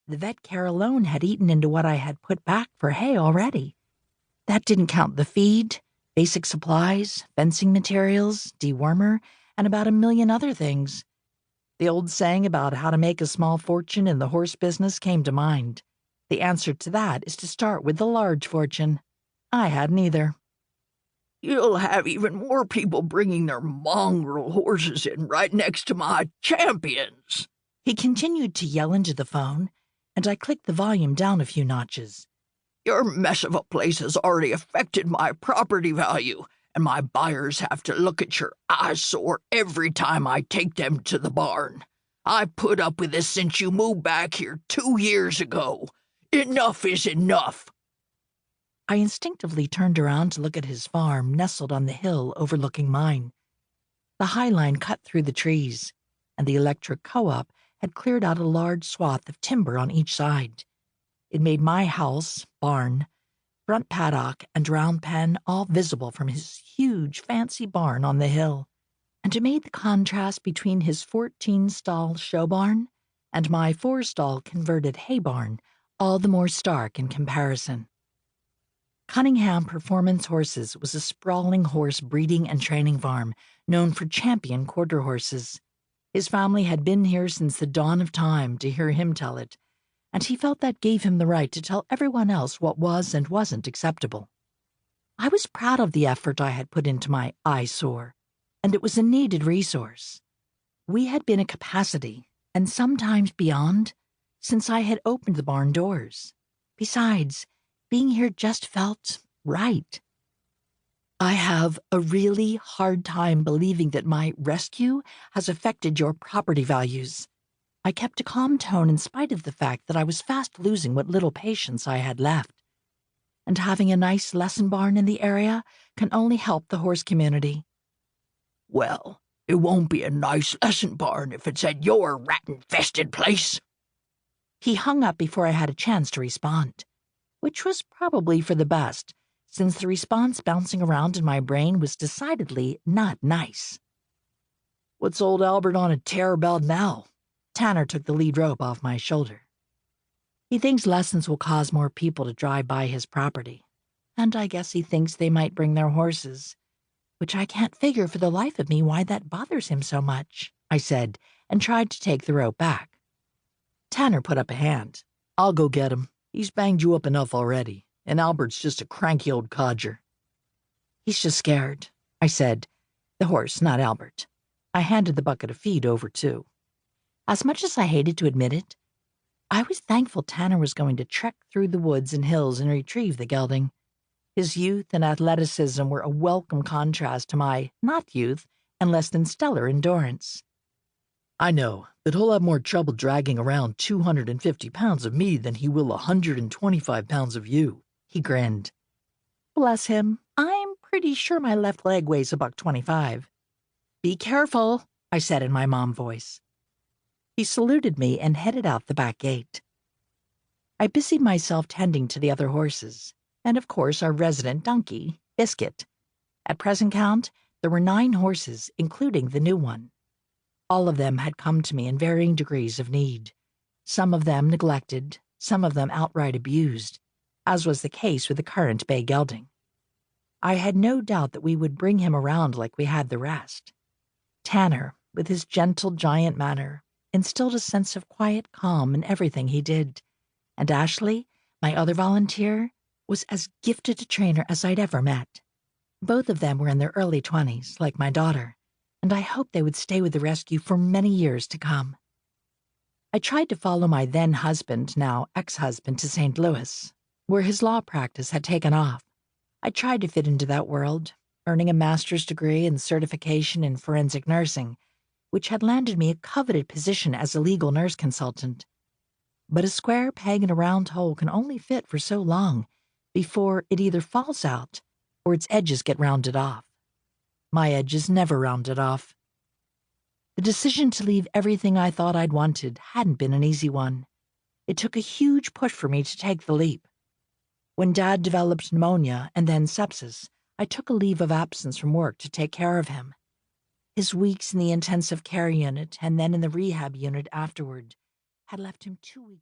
The vet care alone had eaten into what I had put back for hay already. That didn't count the feed, basic supplies, fencing materials, dewormer, and about a million other things. The old saying about how to make a small fortune in the horse business came to mind. The answer to that is to start with the large fortune. I had neither. You'll have even more people bringing their mongrel horses in right next to my champions. He continued to yell into the phone, and I clicked the volume down a few notches. Your mess of a place has already affected my property value, and my buyers have to look at your eyesore every time I take them to the barn. I put up with this since you moved back here 2 years ago. Enough is enough. I instinctively turned around to look at his farm nestled on the hill overlooking mine. The High Line cut through the trees, and the electric co-op had cleared out a large swath of timber on each side. It made my house, barn, front paddock, and round pen all visible from his huge fancy barn on the hill, and it made the contrast between his 14-stall show barn and my 4-stall converted hay barn all the more stark in comparison. Cunningham Performance Horses was a sprawling horse breeding and training farm known for champion quarter horses. His family had been here since the dawn of time, to hear him tell it, and he felt that gave him the right to tell everyone else what was and wasn't acceptable. I was proud of the effort I had put into my eyesore, and it was a needed resource. We had been at capacity, and sometimes beyond, since I had opened the barn doors. Besides, being here just felt right. I have a really hard time believing that my rescue has affected your property values. I kept a calm tone in spite of the fact that I was fast losing what little patience I had left. And having a nice lesson barn in the area can only help the horse community. Well, it won't be a nice lesson barn if it's at your rat-infested place. He hung up before I had a chance to respond, which was probably for the best, since the response bouncing around in my brain was decidedly not nice. What's old Albert on a tear about now? Tanner took the lead rope off my shoulder. He thinks lessons will cause more people to drive by his property, and I guess he thinks they might bring their horses, which I can't figure for the life of me why that bothers him so much, I said, and tried to take the rope back. Tanner put up a hand. I'll go get him. He's banged you up enough already, and Albert's just a cranky old codger. He's just scared, I said. The horse, not Albert. I handed the bucket of feed over, too. As much as I hated to admit it, I was thankful Tanner was going to trek through the woods and hills and retrieve the gelding. His youth and athleticism were a welcome contrast to my not youth and less than stellar endurance. I know, but he'll have more trouble dragging around 250 pounds of me than he will 125 pounds of you, he grinned. Bless him, I'm pretty sure my left leg weighs $125. Be careful, I said in my mom voice. He saluted me and headed out the back gate. I busied myself tending to the other horses, and of course our resident donkey, Biscuit. At present count, there were 9 horses, including the new one. All of them had come to me in varying degrees of need, some of them neglected, some of them outright abused, as was the case with the current bay gelding. I had no doubt that we would bring him around like we had the rest. Tanner, with his gentle giant manner, instilled a sense of quiet calm in everything he did, and Ashley, my other volunteer, was as gifted a trainer as I'd ever met. Both of them were in their early 20s, like my daughter, and I hoped they would stay with the rescue for many years to come. I tried to follow my then-husband, now ex-husband, to St. Louis, where his law practice had taken off. I tried to fit into that world, earning a master's degree and certification in forensic nursing, which had landed me a coveted position as a legal nurse consultant. But a square peg in a round hole can only fit for so long before it either falls out or its edges get rounded off. My edges never rounded off. The decision to leave everything I thought I'd wanted hadn't been an easy one. It took a huge push for me to take the leap. When Dad developed pneumonia and then sepsis, I took a leave of absence from work to take care of him. His weeks in the intensive care unit and then in the rehab unit afterward had left him too weak.